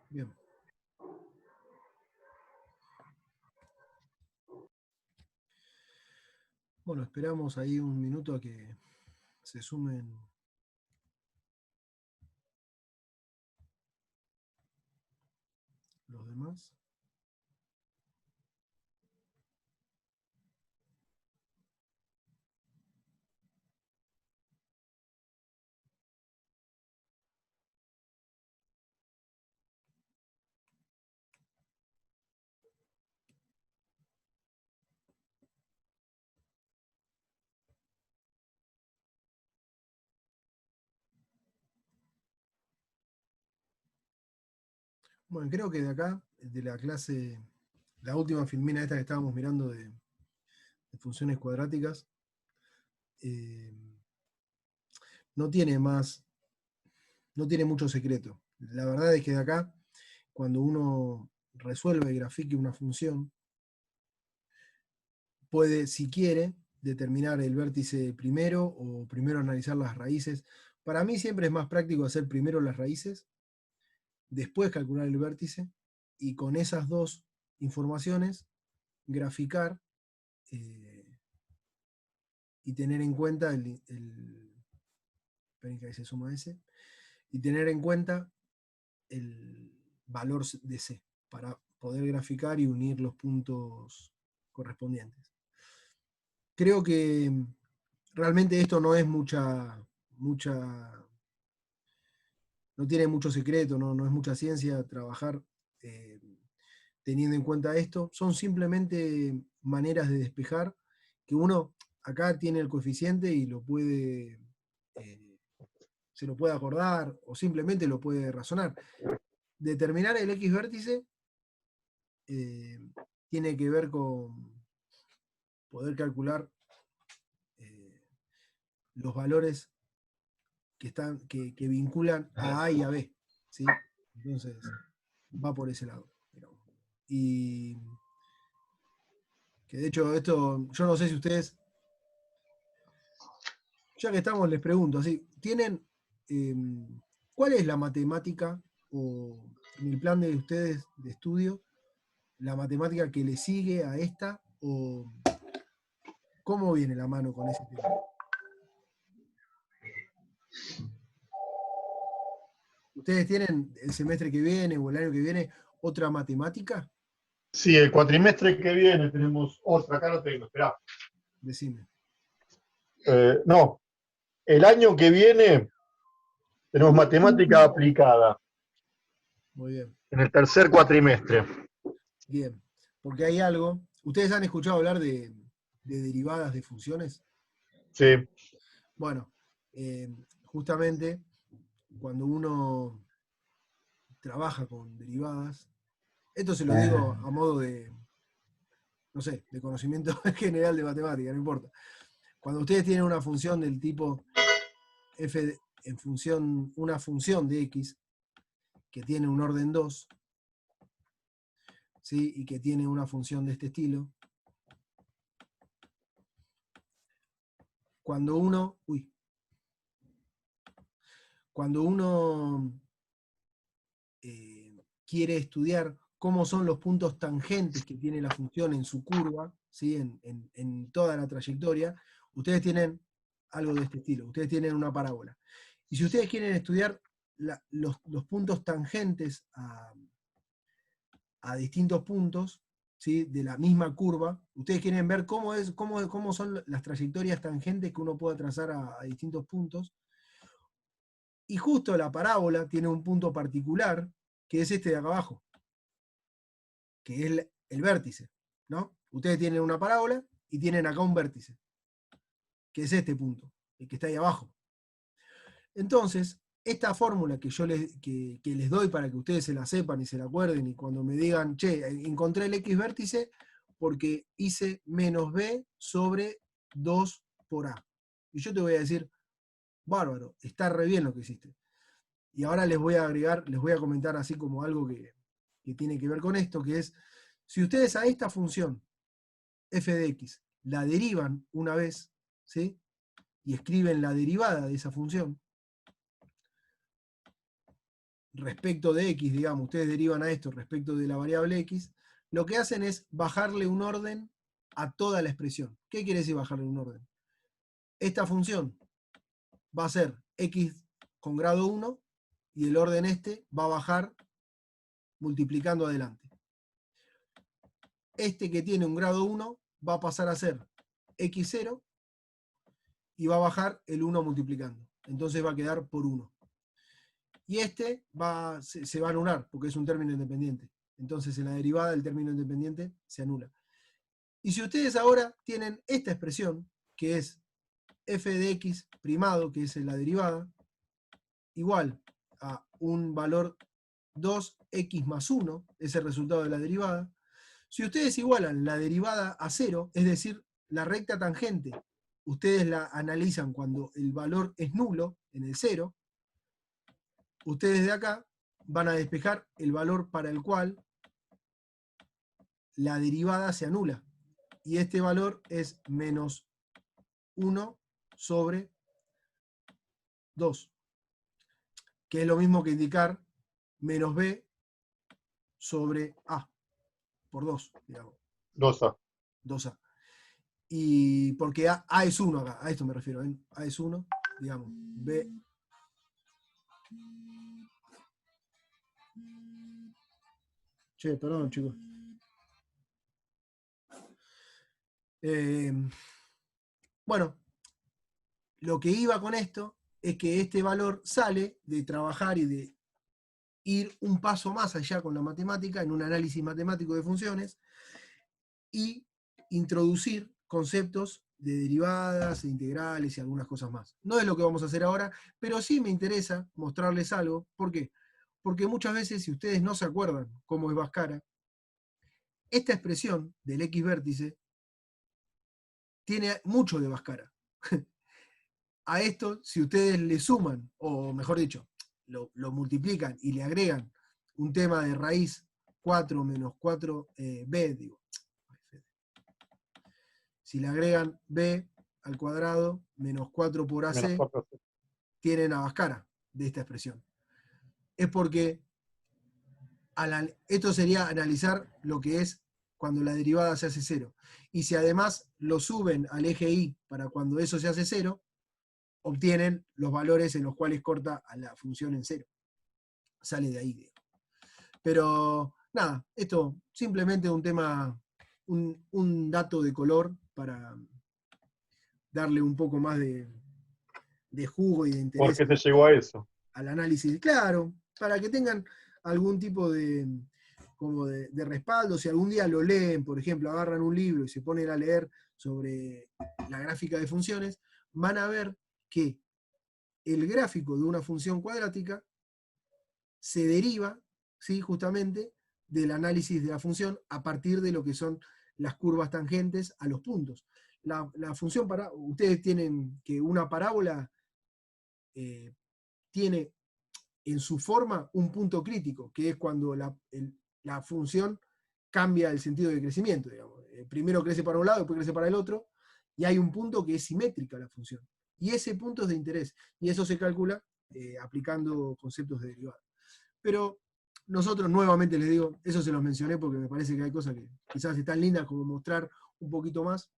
Bien. Bueno, esperamos ahí un minuto a que se sumen los demás. Bueno, creo que de acá, de la clase, la última filmina esta que estábamos mirando de funciones cuadráticas, eh, no tiene más, no tiene mucho secreto. La verdad es que de acá, cuando uno resuelve y grafique una función, puede, si quiere, determinar el vértice primero o primero analizar las raíces. Para mí siempre es más práctico hacer primero las raíces, después calcular el vértice y con esas dos informaciones graficar y tener en cuenta esperen que ahí se suma ese, y tener en cuenta el valor de C para poder graficar y unir los puntos correspondientes. Creo que realmente esto no es no tiene mucho secreto, no es mucha ciencia trabajar eh, teniendo en cuenta esto. Son simplemente maneras de despejar que uno acá tiene el coeficiente y lo puede, se lo puede acordar o simplemente lo puede razonar. Determinar el X vértice eh, tiene que ver con poder calcular los valores que vinculan a A y a B. ¿Sí? Entonces, va por ese lado. Y que de hecho, esto, yo no sé si ustedes, ya que estamos, les pregunto, así, ¿tienen eh, cuál es la matemática o en el plan de ustedes de estudio, la matemática que le sigue a esta o cómo viene la mano con ese tema? ¿Ustedes tienen el semestre que viene o el año que viene otra matemática? Sí, el cuatrimestre que viene tenemos otra, acá lo tengo, esperá. Decime. No, el año que viene tenemos matemática aplicada Muy bien. en el tercer cuatrimestre. Bien. Porque hay algo. ¿Ustedes han escuchado hablar de derivadas de funciones? Sí. Bueno, justamente cuando uno trabaja con derivadas, esto se lo digo a modo de, no sé, de conocimiento general de matemática, no importa. Cuando ustedes tienen una función del tipo f en función, una función de x que tiene un orden 2, ¿sí? Y que tiene una función de este estilo, cuando uno, cuando uno quiere estudiar cómo son los puntos tangentes que tiene la función en su curva, ¿sí? En toda la trayectoria, ustedes tienen algo de este estilo, ustedes tienen una parábola. Y si ustedes quieren estudiar los puntos tangentes a distintos puntos, ¿sí? De la misma curva, ustedes quieren ver cómo son las trayectorias tangentes que uno puede trazar a distintos puntos, y justo la parábola tiene un punto particular, que es este de acá abajo, que es el vértice, ¿no? Ustedes tienen una parábola y tienen acá un vértice, que es este punto, el que está ahí abajo. Entonces, esta fórmula que yo que les doy para que ustedes se la sepan y se la acuerden, y cuando me digan, che, encontré el X vértice porque hice menos B sobre 2 por A. Y yo te voy a decir, bárbaro, está re bien lo que hiciste. Y ahora les voy a agregar, les voy a comentar así como algo que tiene que ver con esto, que es, si ustedes a esta función f de x la derivan una vez, ¿sí? Y escriben la derivada de esa función, respecto de x, digamos, ustedes derivan a esto respecto de la variable x, lo que hacen es bajarle un orden a toda la expresión. ¿Qué quiere decir bajarle un orden? Esta función va a ser x con grado 1 y el orden este va a bajar multiplicando adelante. Este que tiene un grado 1 va a pasar a ser x0 y va a bajar el 1 multiplicando. Entonces va a quedar por 1. Y este se va a anular porque es un término independiente. Entonces en la derivada el término independiente se anula. Y si ustedes ahora tienen esta expresión, que es f de x primado, que es la derivada, igual a un valor 2x más 1, es el resultado de la derivada. Si ustedes igualan la derivada a 0, es decir, la recta tangente, ustedes la analizan cuando el valor es nulo, en el 0, ustedes de acá van a despejar el valor para el cual la derivada se anula. Y este valor es menos 1 sobre 2, que es lo mismo que indicar menos b sobre a, por 2, digamos. 2A. 2a. Y porque a es 1 acá, a esto me refiero, ¿ven? A es 1, digamos, b. Che, perdón, chicos. Bueno, lo que iba con esto es que este valor sale de trabajar y de ir un paso más allá con la matemática, en un análisis matemático de funciones, y introducir conceptos de derivadas, de integrales y algunas cosas más. No es lo que vamos a hacer ahora, pero sí me interesa mostrarles algo. ¿Por qué? Porque muchas veces, si ustedes no se acuerdan cómo es Bhaskara, esta expresión del x vértice tiene mucho de Bhaskara. A esto, si ustedes le suman, o mejor dicho, lo multiplican y le agregan un tema de raíz 4 menos 4b, digo, si le agregan b al cuadrado menos 4 por Menos ac, 4C. tienen a Bhaskara de esta expresión. Es porque esto sería analizar lo que es cuando la derivada se hace 0. Y si además lo suben al eje y para cuando eso se hace 0, obtienen los valores en los cuales corta a la función en 0. Sale de ahí, digamos. Pero nada, esto simplemente un tema, un dato de color para darle un poco más de jugo y de ¿Por interés qué te llegó a eso? al análisis. Claro, para que tengan algún tipo como de respaldo. Si algún día lo leen, por ejemplo, agarran un libro y se ponen a leer sobre la gráfica de funciones, van a ver que el gráfico de una función cuadrática se deriva, ¿sí?, justamente del análisis de la función a partir de lo que son las curvas tangentes a los puntos. La función ustedes tienen que una parábola tiene en su forma un punto crítico, que es cuando la función cambia el sentido de crecimiento. Digamos. Primero crece para un lado, después crece para el otro, y hay un punto que es simétrica la función. Y ese punto es de interés, y eso se calcula aplicando conceptos de derivada. Pero nosotros, nuevamente les digo, eso se los mencioné porque me parece que hay cosas que quizás están lindas como mostrar un poquito más,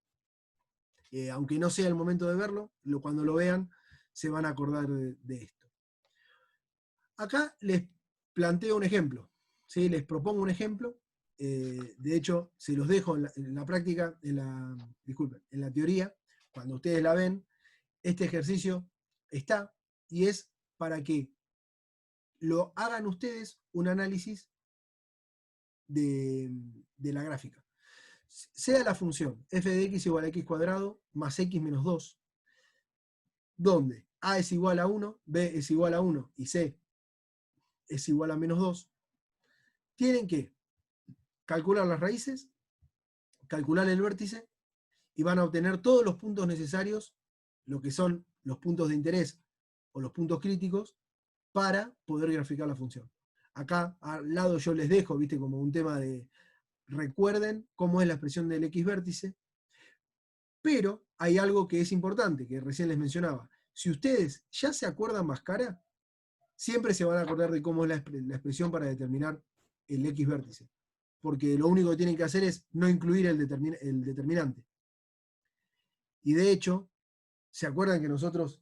aunque no sea el momento de verlo, cuando lo vean se van a acordar de esto. Acá les planteo un ejemplo, ¿sí? Les propongo un ejemplo, de hecho se los dejo en la práctica, disculpen, en la teoría, cuando ustedes la ven, este ejercicio está y es para que lo hagan ustedes un análisis de la gráfica. Sea la función f de x igual a x cuadrado más x menos 2, donde a es igual a 1, b es igual a 1 y c es igual a menos 2, tienen que calcular las raíces, calcular el vértice y van a obtener todos los puntos necesarios, lo que son los puntos de interés o los puntos críticos, para poder graficar la función. Acá al lado yo les dejo, viste, como un tema de recuerden cómo es la expresión del x vértice, pero hay algo que es importante, que recién les mencionaba. Si ustedes ya se acuerdan Bhaskara, siempre se van a acordar de cómo es la expresión para determinar el X vértice. Porque lo único que tienen que hacer es no incluir el determinante. Y de hecho, ¿se acuerdan que nosotros,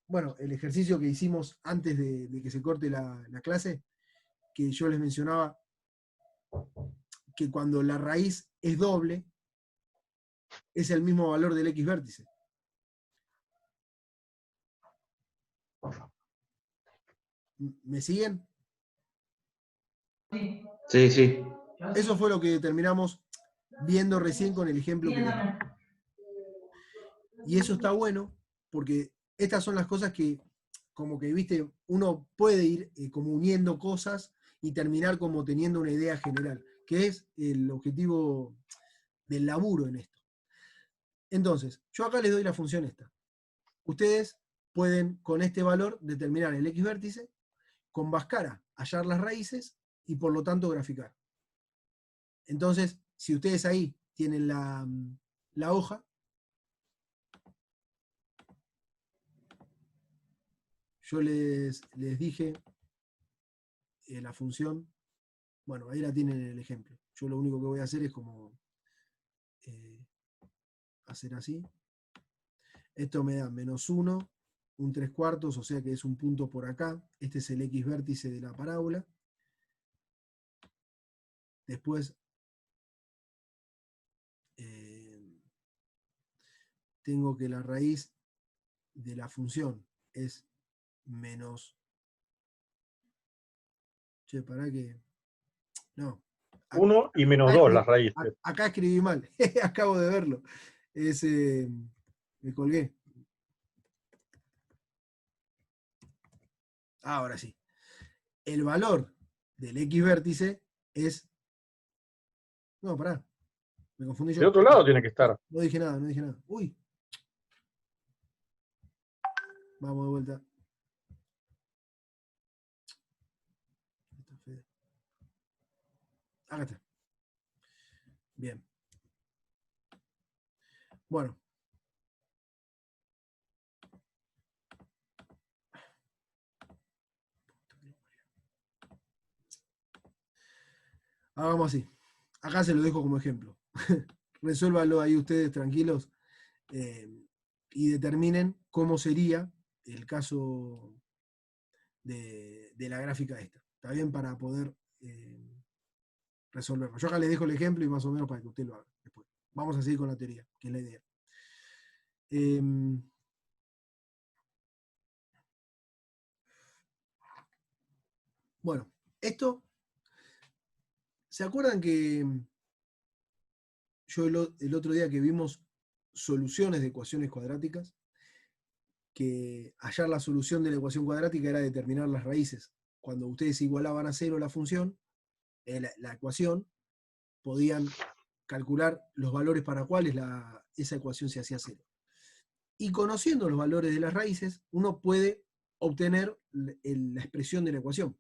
bueno, el ejercicio que hicimos antes de que se corte la clase, que yo les mencionaba que cuando la raíz es doble, es el mismo valor del X vértice? ¿Me siguen? Sí, sí. Eso fue lo que terminamos viendo recién con el ejemplo que les di. Y eso está bueno, porque estas son las cosas que, como que, viste, uno puede ir como uniendo cosas y terminar como teniendo una idea general, que es el objetivo del laburo en esto. Entonces, yo acá les doy la función esta. Ustedes pueden, con este valor, determinar el X vértice, con Bhaskara hallar las raíces y por lo tanto graficar. Entonces, si ustedes ahí tienen la hoja, yo les dije la función, bueno, ahí la tienen en el ejemplo. Yo lo único que voy a hacer es como hacer así. Esto me da -1, un 3/4, o sea que es un punto por acá. Este es el X vértice de la parábola. Después tengo que la raíz de la función es menos... Che, pará que... No. 1 y -2 las raíces. Acá escribí mal. Acabo de verlo. Me colgué. Ahora sí. El valor del X vértice es... No, pará. Me confundí yo. De otro lado tiene que estar. No dije nada, no dije nada. Uy. Vamos de vuelta. Acá está. Bien. Bueno. Hagamos así. Acá se lo dejo como ejemplo. Resuélvanlo ahí ustedes tranquilos y determinen cómo sería el caso de la gráfica esta. ¿Está bien? Para poder resolverlo. Yo acá les dejo el ejemplo y más o menos para que usted lo haga después. Vamos a seguir con la teoría, que es la idea. Bueno, esto, ¿se acuerdan que yo el otro día que vimos soluciones de ecuaciones cuadráticas, que hallar la solución de la ecuación cuadrática era determinar las raíces? Cuando ustedes igualaban a 0 la función, la ecuación, podían calcular los valores para cuales esa ecuación se hacía 0. Y conociendo los valores de las raíces, uno puede obtener la expresión de la ecuación.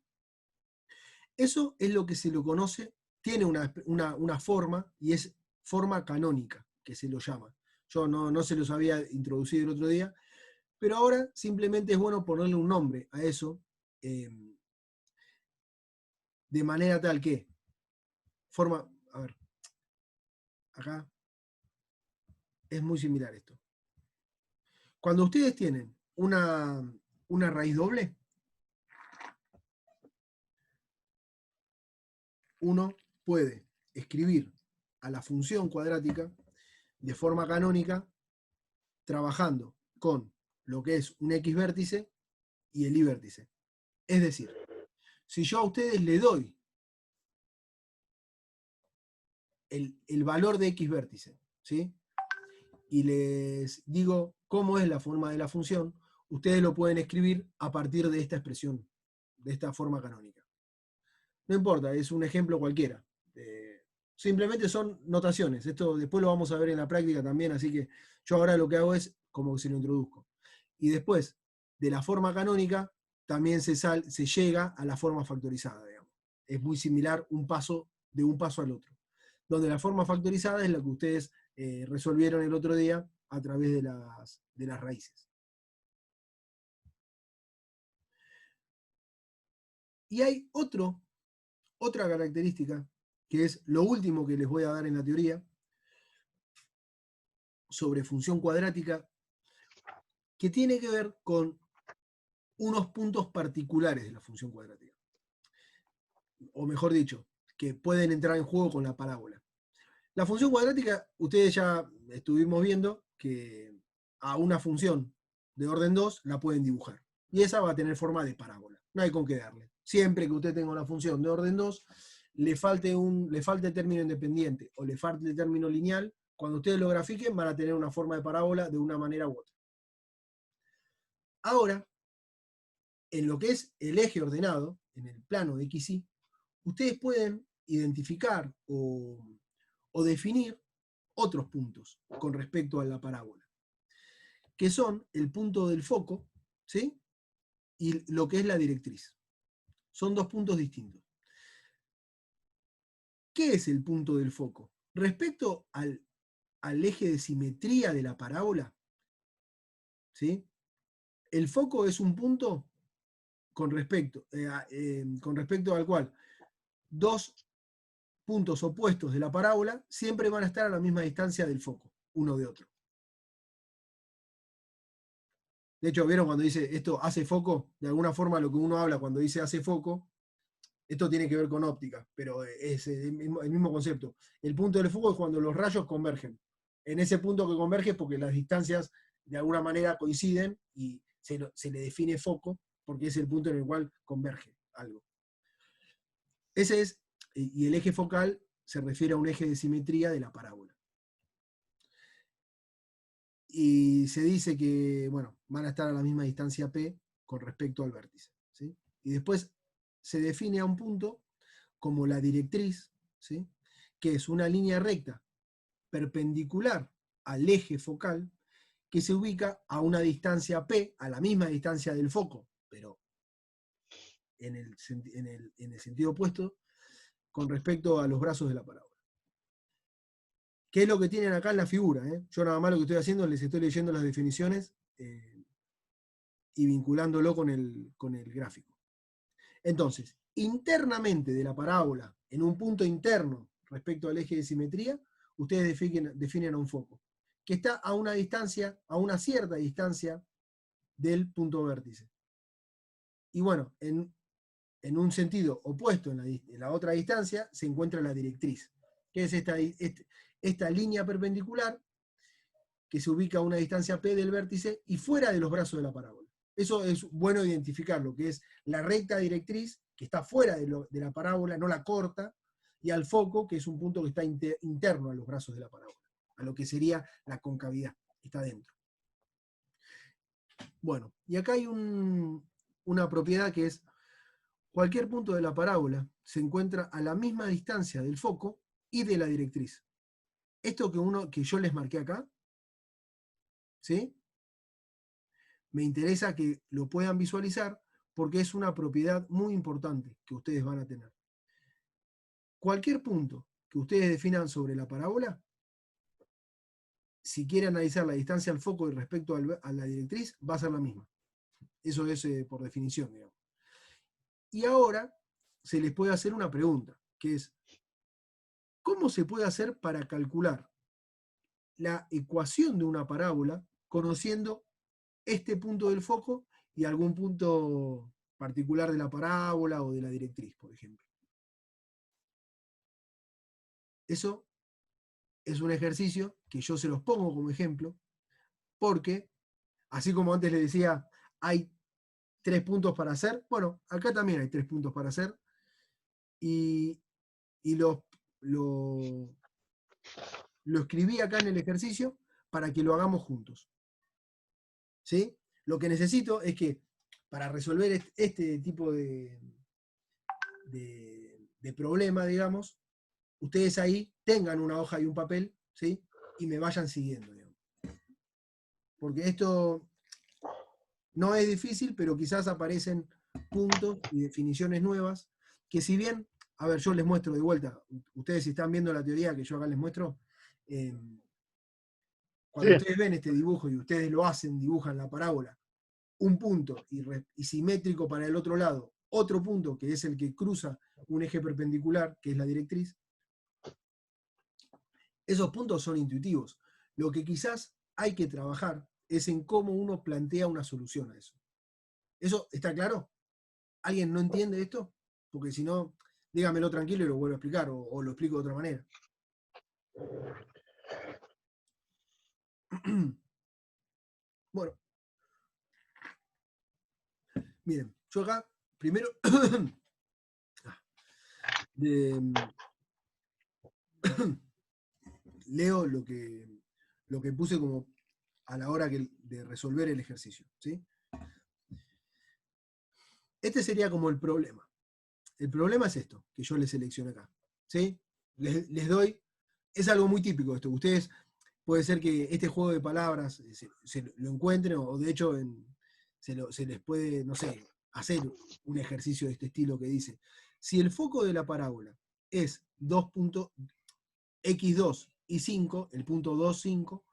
Eso es lo que se lo conoce, tiene una forma, y es forma canónica, que se lo llama. Yo no se los había introducido el otro día, pero ahora simplemente es bueno ponerle un nombre a eso, de manera tal que forma, a ver, acá es muy similar esto. Cuando ustedes tienen una raíz doble, uno puede escribir a la función cuadrática de forma canónica trabajando con lo que es un X vértice y el Y vértice. Es decir, si yo a ustedes le doy el valor de X vértice, ¿sí? Y les digo cómo es la forma de la función, ustedes lo pueden escribir a partir de esta expresión, de esta forma canónica. No importa, es un ejemplo cualquiera. Simplemente son notaciones. Esto después lo vamos a ver en la práctica también, así que yo ahora lo que hago es como que se lo introduzco. Y después, de la forma canónica, también se llega a la forma factorizada, digamos. Es muy similar de un paso al otro. Donde la forma factorizada es la que ustedes resolvieron el otro día a través de las raíces. Y hay otra característica, que es lo último que les voy a dar en la teoría, sobre función cuadrática, que tiene que ver con unos puntos particulares de la función cuadrática. O mejor dicho, que pueden entrar en juego con la parábola. La función cuadrática, ustedes ya estuvimos viendo que a una función de orden 2 la pueden dibujar. Y esa va a tener forma de parábola. No hay con qué darle. Siempre que usted tenga una función de orden 2, le falte el término independiente o le falte el término lineal, cuando ustedes lo grafiquen van a tener una forma de parábola de una manera u otra. Ahora, en lo que es el eje ordenado, en el plano de X, Y, ustedes pueden identificar o definir otros puntos con respecto a la parábola, que son el punto del foco, ¿sí? Y lo que es la directriz. Son dos puntos distintos. ¿Qué es el punto del foco? Respecto al eje de simetría de la parábola, ¿sí? El foco es un punto con respecto al cual dos puntos opuestos de la parábola siempre van a estar a la misma distancia del foco, uno de otro. De hecho, ¿vieron cuando dice esto hace foco? De alguna forma lo que uno habla cuando dice hace foco, esto tiene que ver con óptica, pero es el mismo concepto. El punto del foco es cuando los rayos convergen. En ese punto que converge es porque las distancias de alguna manera coinciden y se le define foco porque es el punto en el cual converge algo. Ese es, y el eje focal se refiere a un eje de simetría de la parábola. Y se dice que, bueno, van a estar a la misma distancia P con respecto al vértice, ¿sí? Y después se define a un punto como la directriz, ¿sí? Que es una línea recta perpendicular al eje focal que se ubica a una distancia P, a la misma distancia del foco, pero en el sentido opuesto con respecto a los brazos de la parábola. ¿Qué es lo que tienen acá en la figura? Yo nada más lo que estoy haciendo es les estoy leyendo las definiciones y vinculándolo con el gráfico. Entonces, internamente de la parábola, en un punto interno respecto al eje de simetría, ustedes definen a un foco, que está a una distancia, a una cierta distancia del punto vértice. Y bueno, en un sentido opuesto, en la otra distancia, se encuentra la directriz, que es esta línea perpendicular que se ubica a una distancia P del vértice y fuera de los brazos de la parábola. Eso es bueno identificar, lo que es la recta directriz, que está fuera de la parábola, no la corta, y al foco, que es un punto que está interno a los brazos de la parábola, a lo que sería la concavidad, que está dentro. Bueno, y acá hay una propiedad que es, cualquier punto de la parábola se encuentra a la misma distancia del foco y de la directriz. Esto que yo les marqué acá, ¿sí? Me interesa que lo puedan visualizar porque es una propiedad muy importante que ustedes van a tener. Cualquier punto que ustedes definan sobre la parábola, si quieren analizar la distancia al foco y respecto a la directriz, va a ser la misma. Eso es por definición, digamos. Y ahora se les puede hacer una pregunta, que es, ¿cómo se puede hacer para calcular la ecuación de una parábola conociendo este punto del foco y algún punto particular de la parábola o de la directriz, por ejemplo? Eso es un ejercicio que yo se los pongo como ejemplo, porque, así como antes les decía, hay 3 puntos para hacer, bueno, acá también hay 3 puntos para hacer, y lo escribí acá en el ejercicio para que lo hagamos juntos. ¿Sí? Lo que necesito es que, para resolver este tipo de problema, digamos, ustedes ahí tengan una hoja y un papel, ¿sí? Y me vayan siguiendo, digamos. Porque esto no es difícil, pero quizás aparecen puntos y definiciones nuevas, que si bien, a ver, yo les muestro de vuelta, ustedes si están viendo la teoría que yo acá les muestro, cuando Sí. ustedes ven este dibujo y ustedes lo hacen, dibujan la parábola, un punto y simétrico para el otro lado, otro punto que es el que cruza un eje perpendicular, que es la directriz, esos puntos son intuitivos. Lo que quizás hay que trabajar es en cómo uno plantea una solución a eso. ¿Eso está claro? ¿Alguien no entiende esto? Porque si no, dígamelo tranquilo y lo vuelvo a explicar, o lo explico de otra manera. Bueno, miren, yo acá primero leo lo que puse como a la hora de resolver el ejercicio, ¿sí? Este sería como el problema. El problema es esto, que yo les selecciono acá, ¿sí? Les doy, es algo muy típico esto. Ustedes, puede ser que este juego de palabras se lo encuentren, o de hecho se les puede, no sé, hacer un ejercicio de este estilo que dice, si el foco de la parábola es 2.x2 y 5, el punto 2, 5,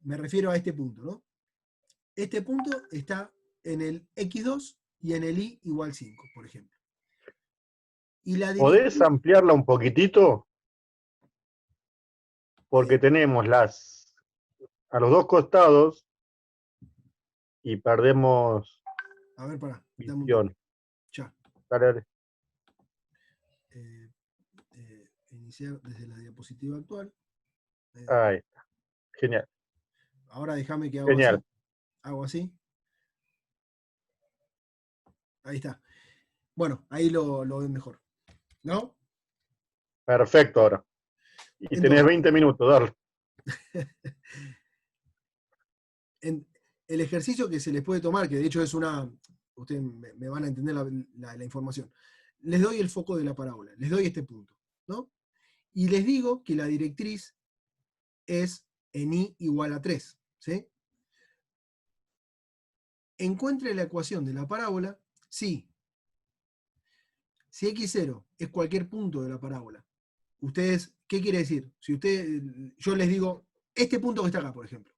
me refiero a este punto, ¿no? Este punto está en el x2 y en el y igual 5, por ejemplo. Y la ¿Podés ampliarla un poquitito? Porque tenemos a los dos costados y perdemos a ver, pará, dame un visión. ya. Dale, dale. Iniciar desde la diapositiva actual. Ahí está. Genial. Ahora déjame que hago Genial. así. Hago así. Ahí está. Bueno, ahí lo ven mejor. ¿No? Perfecto ahora. Y tenés Entonces, 20 minutos, dale. el ejercicio que se les puede tomar, que de hecho es una. Ustedes me van a entender la información. Les doy el foco de la parábola. Les doy este punto. ¿No? Y les digo que la directriz es en i igual a 3. ¿Sí? Encuentre la ecuación de la parábola si x0 es cualquier punto de la parábola. Ustedes, ¿qué quiere decir? Si yo les digo, este punto que está acá, por ejemplo,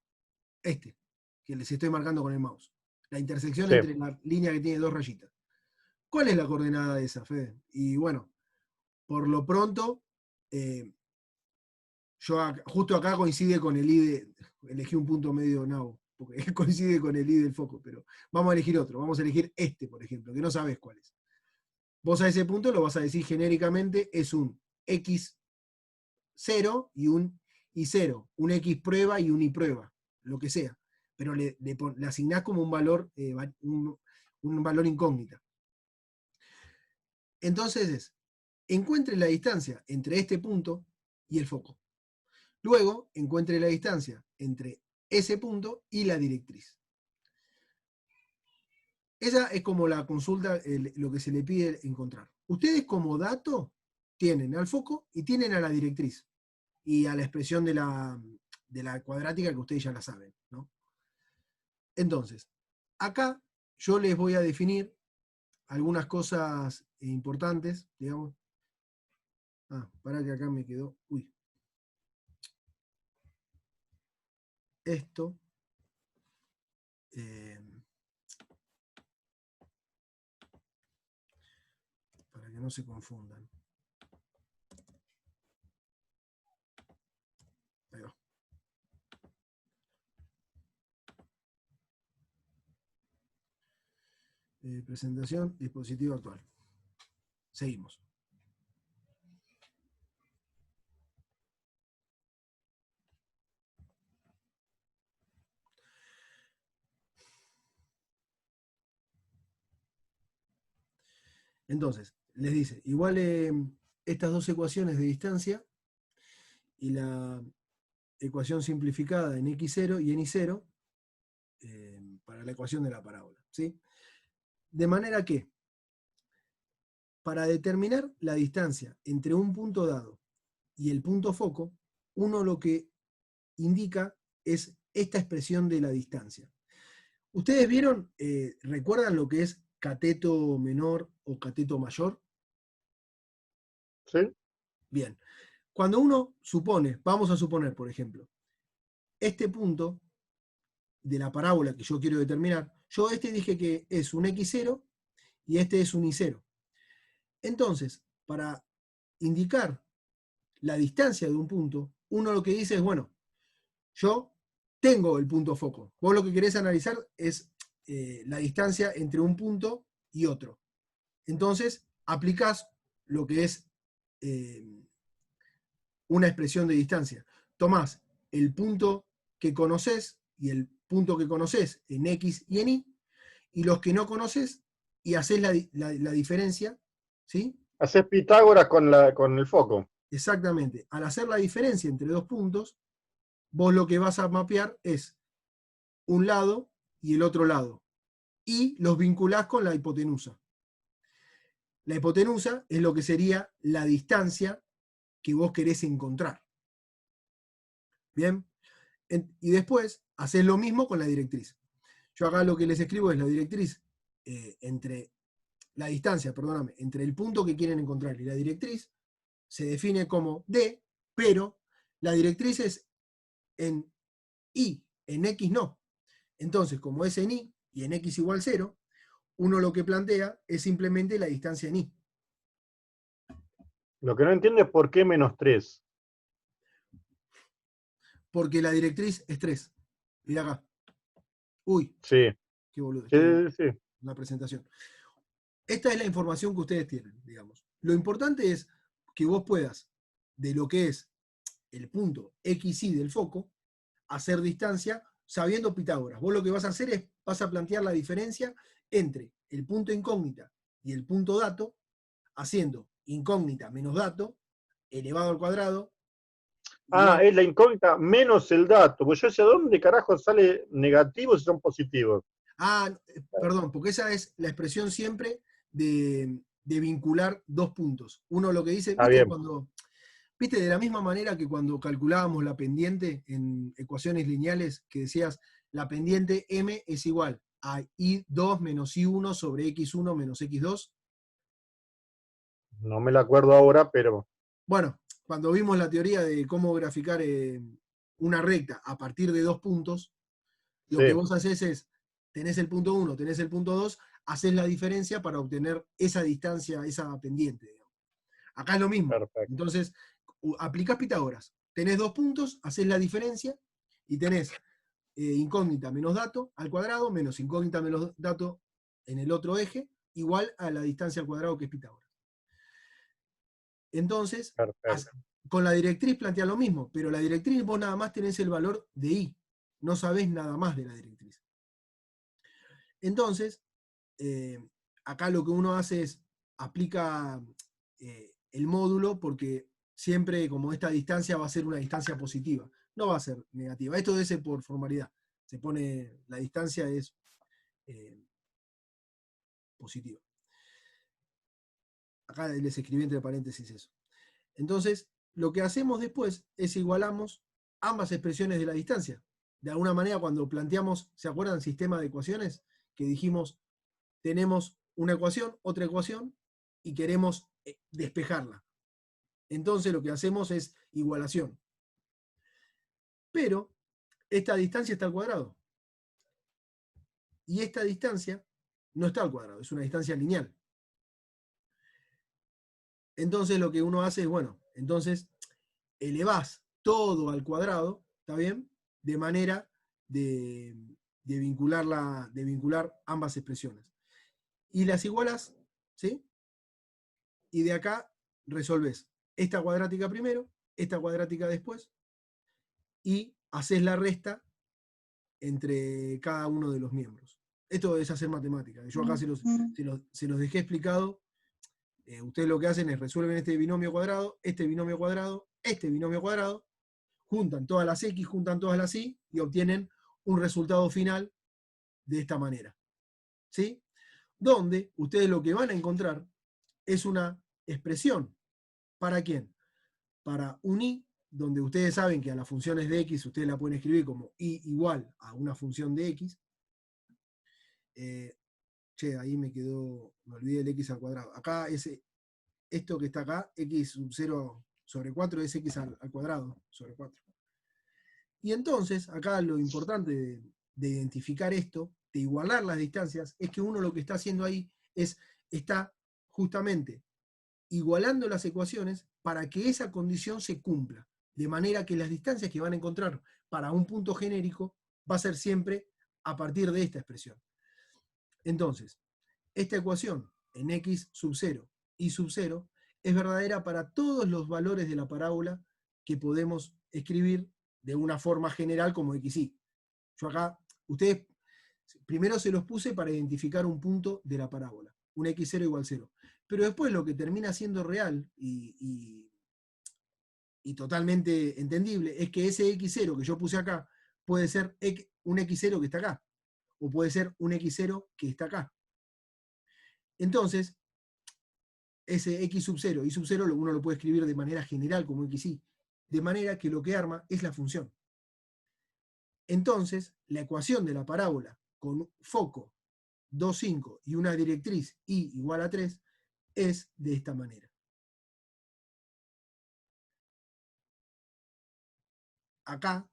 este, que les estoy marcando con el mouse, la intersección Sí. entre la línea que tiene dos rayitas. ¿Cuál es la coordenada de esa, Fede? Y bueno, por lo pronto, justo acá coincide con el i elegí un punto medio nabo, porque coincide con el i del foco, pero vamos a elegir otro, vamos a elegir este, por ejemplo, que no sabes cuál es. Vos a ese punto lo vas a decir genéricamente, es un x0 y un y0, un x prueba y un y prueba, lo que sea, pero le asignás como un valor, un valor incógnita. Entonces encuentre la distancia entre este punto y el foco. Luego, encuentre la distancia entre ese punto y la directriz. Esa es como la consulta, lo que se le pide encontrar. Ustedes como dato tienen al foco y tienen a la directriz y a la expresión de la cuadrática que ustedes ya la saben, ¿no? Entonces, acá yo les voy a definir algunas cosas importantes, digamos. Para que acá me quedó. Uy. Esto. Para que no se confundan. Ahí va. Presentación, dispositivo actual. Seguimos. Entonces, les dice, igual estas dos ecuaciones de distancia y la ecuación simplificada en x0 y en y0 para la ecuación de la parábola, ¿sí? De manera que, para determinar la distancia entre un punto dado y el punto foco, uno lo que indica es esta expresión de la distancia. ¿Ustedes vieron, recuerdan lo que es cateto menor o cateto mayor? ¿Sí? Bien. Cuando uno supone, vamos a suponer, por ejemplo, este punto de la parábola que yo quiero determinar, yo dije que es un x0 y este es un I0. Entonces, para indicar la distancia de un punto, uno lo que dice es, bueno, yo tengo el punto foco. Vos lo que querés analizar es la distancia entre un punto y otro. Entonces, aplicás lo que es una expresión de distancia. Tomás el punto que conoces y el punto que conoces en X y en Y, y los que no conoces, y haces la diferencia, ¿sí? Haces Pitágoras con el foco. Exactamente. Al hacer la diferencia entre dos puntos, vos lo que vas a mapear es un lado y el otro lado. Y los vinculás con la hipotenusa. La hipotenusa es lo que sería la distancia que vos querés encontrar. Bien. Y después haces lo mismo con la directriz. Yo acá lo que les escribo es la directriz entre la distancia, perdóname, entre el punto que quieren encontrar y la directriz se define como D, pero la directriz es en Y, en X no. Entonces, como es en Y en X igual 0, uno lo que plantea es simplemente la distancia en Y. Lo que no entiendo es por qué -3. Porque la directriz es 3. Mirá acá. Uy, Sí, qué boludo, sí, estoy en sí, sí. la presentación. Esta es la información que ustedes tienen, digamos. Lo importante es que vos puedas, de lo que es el punto XY del foco, hacer distancia sabiendo Pitágoras. Vos lo que vas a hacer es, vas a plantear la diferencia entre el punto incógnita y el punto dato, haciendo incógnita menos dato, elevado al cuadrado, igual. Es la incógnita menos el dato. Pues yo sé dónde carajo sale negativo si son positivos. Perdón, porque esa es la expresión siempre de vincular dos puntos. Uno lo que dice, Está bien. ¿viste? De la misma manera que cuando calculábamos la pendiente en ecuaciones lineales, que decías, la pendiente M es igual a I2 menos I1 sobre X1 menos X2. No me la acuerdo ahora, pero Bueno, cuando vimos la teoría de cómo graficar una recta a partir de dos puntos, lo que sí, vos haces es, tenés el punto 1, tenés el punto 2, haces la diferencia para obtener esa distancia, esa pendiente. Digamos. Acá es lo mismo. perfecto. Entonces, aplicás Pitágoras. Tenés dos puntos, haces la diferencia y tenés incógnita menos dato al cuadrado menos incógnita menos dato en el otro eje igual a la distancia al cuadrado que es Pitágoras. Entonces, Perfecto. con la directriz plantea lo mismo, pero la directriz vos nada más tenés el valor de I, no sabés nada más de la directriz. Entonces, acá lo que uno hace es aplica el módulo porque siempre como esta distancia va a ser una distancia positiva, no va a ser negativa. Esto es por formalidad. Se pone, la distancia es positiva. Acá les escribí entre paréntesis eso. Entonces, lo que hacemos después es igualamos ambas expresiones de la distancia. De alguna manera, cuando planteamos, ¿se acuerdan? Sistema de ecuaciones, que dijimos, tenemos una ecuación, otra ecuación, y queremos despejarla. Entonces, lo que hacemos es igualación. Pero esta distancia está al cuadrado. Y esta distancia no está al cuadrado, es una distancia lineal. Entonces, lo que uno hace es, bueno, entonces elevás todo al cuadrado, ¿está bien? De manera de vincular ambas expresiones. Y las igualas, ¿sí? Y de acá resolvés esta cuadrática primero, esta cuadrática después, y haces la resta entre cada uno de los miembros. Esto es hacer matemática. Yo acá se los dejé explicado. Ustedes lo que hacen es resuelven este binomio cuadrado, este binomio cuadrado, este binomio cuadrado, juntan todas las X, juntan todas las Y y obtienen un resultado final de esta manera. ¿Sí? Donde ustedes lo que van a encontrar es una expresión. ¿Para quién? Para un Y, donde ustedes saben que a las funciones de X ustedes la pueden escribir como Y igual a una función de X. Ahí me quedó, me olvidé el X al cuadrado. Acá esto que está acá, X sub 0 sobre 4 es X al cuadrado sobre 4. Y entonces, acá lo importante de identificar esto, de igualar las distancias, es que uno lo que está haciendo ahí Está justamente igualando las ecuaciones para que esa condición se cumpla. De manera que las distancias que van a encontrar para un punto genérico va a ser siempre a partir de esta expresión. Entonces, esta ecuación en x sub 0 y sub 0 es verdadera para todos los valores de la parábola que podemos escribir de una forma general como xy. Yo acá, ustedes, primero se los puse para identificar un punto de la parábola, un x0 igual 0. Pero después lo que termina siendo real y totalmente entendible es que ese x0 que yo puse acá puede ser un x0 que está acá, o puede ser un x0 que está acá. Entonces, ese x sub 0 y sub 0 uno lo puede escribir de manera general como xy, de manera que lo que arma es la función. Entonces, la ecuación de la parábola con foco 2,5 y una directriz y igual a 3 es de esta manera. Acá,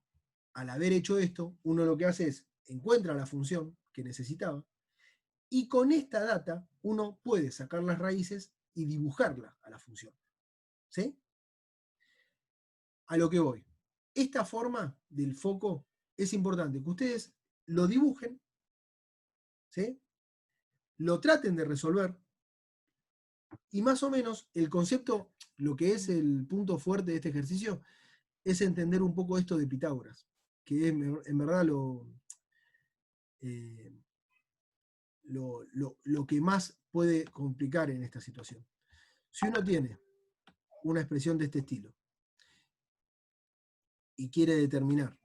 al haber hecho esto, uno lo que hace es encuentra la función que necesitaba y con esta data uno puede sacar las raíces y dibujarla a la función. ¿Sí? A lo que voy. Esta forma del foco es importante que ustedes lo dibujen, ¿sí? Lo traten de resolver y más o menos el concepto, lo que es el punto fuerte de este ejercicio, es entender un poco esto de Pitágoras, que es en verdad lo que más puede complicar en esta situación. Si uno tiene una expresión de este estilo y quiere determinar,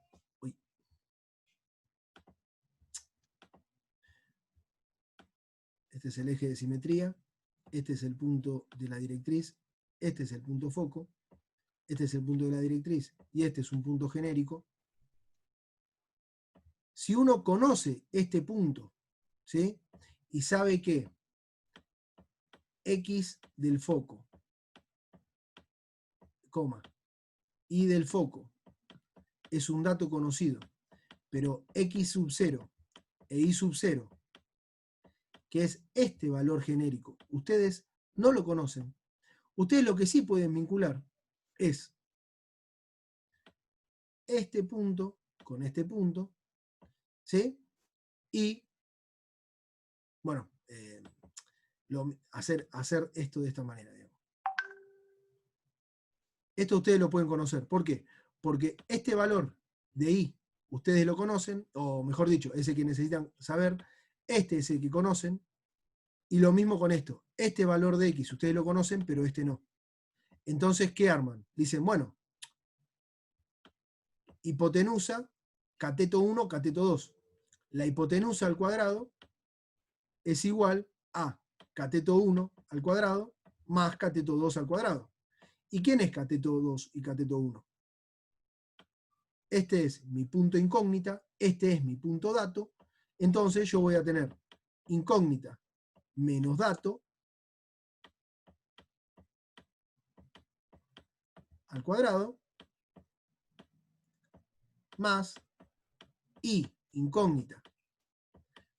este es el eje de simetría, este es el punto de la directriz, este es el punto foco, este es el punto de la directriz y este es un punto genérico. Si uno conoce este punto, ¿sí? Y sabe que x del foco, coma, y del foco es un dato conocido, pero x sub 0 e y sub 0, que es este valor genérico, ustedes no lo conocen. Ustedes lo que sí pueden vincular es este punto con este punto, ¿sí? Y, bueno, hacer esto de esta manera, digamos. Esto ustedes lo pueden conocer. ¿Por qué? Porque este valor de i ustedes lo conocen, o mejor dicho, es el que necesitan saber, este es el que conocen, y lo mismo con esto. Este valor de x ustedes lo conocen, pero este no. Entonces, ¿qué arman? Dicen, bueno, hipotenusa, cateto 1, cateto 2. La hipotenusa al cuadrado es igual a cateto 1 al cuadrado más cateto 2 al cuadrado. ¿Y quién es cateto 2 y cateto 1? Este es mi punto incógnita, este es mi punto dato. Entonces yo voy a tener incógnita menos dato al cuadrado más i incógnita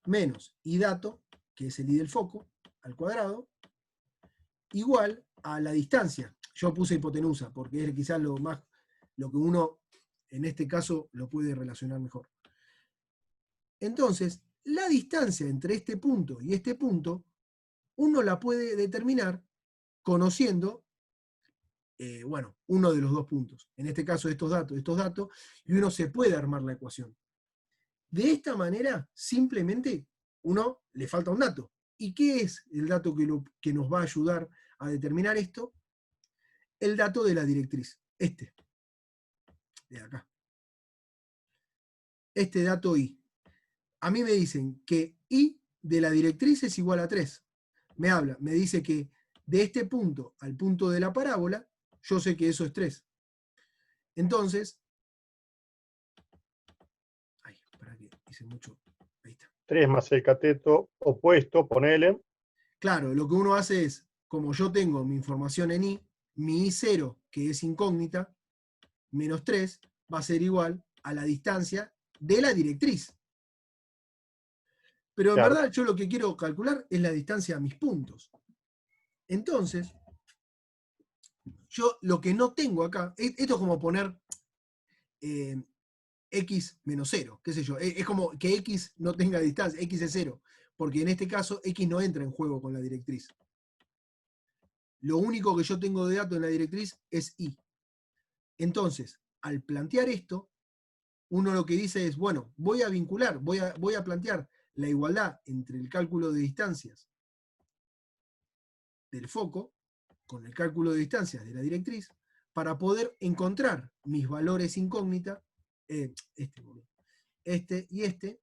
menos i dato, que es el i del foco, al cuadrado, igual a la distancia. Yo puse hipotenusa porque es quizás lo que uno en este caso lo puede relacionar mejor. Entonces, la distancia entre este punto y este punto, uno la puede determinar conociendo, bueno, uno de los dos puntos. En este caso, estos datos, y uno se puede armar la ecuación. De esta manera, simplemente, uno le falta un dato. ¿Y qué es el dato que nos va a ayudar a determinar esto? El dato de la directriz, este, de acá. Este dato i. A mí me dicen que i de la directriz es igual a 3. Me dice que de este punto al punto de la parábola, yo sé que eso es 3. Entonces, ay, para que hice mucho, ahí está. 3 más el cateto opuesto, ponele. Claro, lo que uno hace es, como yo tengo mi información en i, mi i0, que es incógnita, menos 3, va a ser igual a la distancia de la directriz. Pero en Claro. verdad yo lo que quiero calcular es la distancia a mis puntos. Entonces, yo lo que no tengo acá, esto es como poner x menos 0, qué sé yo, es como que x no tenga distancia, x es 0, porque en este caso x no entra en juego con la directriz. Lo único que yo tengo de dato en la directriz es y. Entonces, al plantear esto, uno lo que dice es, bueno, voy a vincular, voy a plantear la igualdad entre el cálculo de distancias del foco con el cálculo de distancias de la directriz para poder encontrar mis valores incógnita, este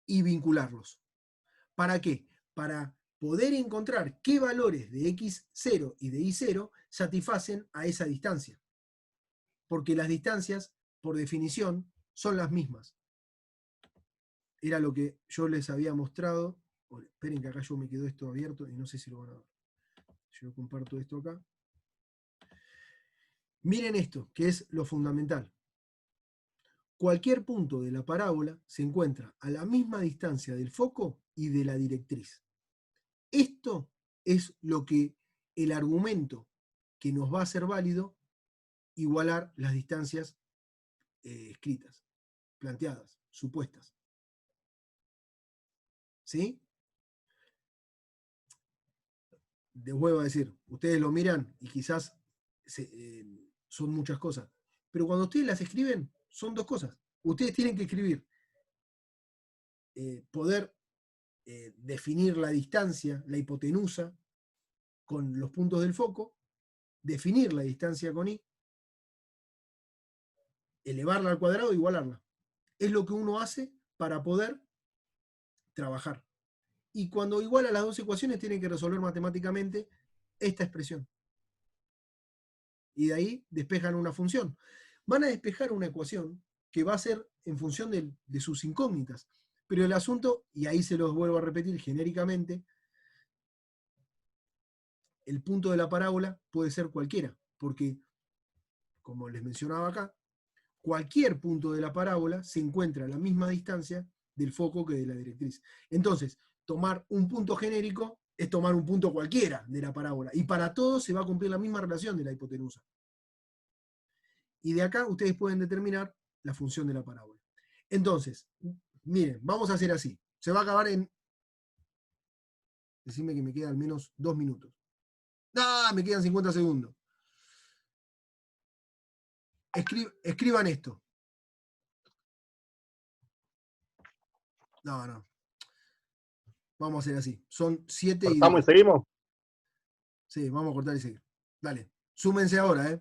y vincularlos. ¿Para qué? Para poder encontrar qué valores de x0 y de y0 satisfacen a esa distancia. Porque las distancias, por definición, son las mismas. Era lo que yo les había mostrado. Esperen que acá yo me quedó esto abierto y no sé si lo van a ver. Yo comparto esto acá. Miren esto, que es lo fundamental. Cualquier punto de la parábola se encuentra a la misma distancia del foco y de la directriz. Esto es lo que el argumento que nos va a hacer válido igualar las distancias escritas, planteadas, supuestas. ¿Sí? De vuelvo a decir, ustedes lo miran y quizás son muchas cosas, pero cuando ustedes las escriben, son dos cosas. Ustedes tienen que escribir, poder definir la distancia, la hipotenusa, con los puntos del foco, definir la distancia con i, elevarla al cuadrado e igualarla. Es lo que uno hace para poder trabajar. Y cuando iguala las dos ecuaciones, tienen que resolver matemáticamente esta expresión. Y de ahí despejan una función. Van a despejar una ecuación que va a ser en función de sus incógnitas. Pero el asunto, y ahí se los vuelvo a repetir genéricamente, el punto de la parábola puede ser cualquiera, porque, como les mencionaba acá, cualquier punto de la parábola se encuentra a la misma distancia del foco que de la directriz. Entonces, tomar un punto genérico es tomar un punto cualquiera de la parábola, y para todos se va a cumplir la misma relación de la hipotenusa. Y de acá ustedes pueden determinar la función de la parábola. Entonces, miren, vamos a hacer así. Se va a acabar en... Decime que me quedan al menos 2 minutos. ¡Ah! Me quedan 50 segundos. Escriban esto. No. Vamos a hacer así. Son 7 y ¿Cortamos y 10. seguimos? Sí, vamos a cortar y seguir. Dale. Súmense ahora, ¿eh?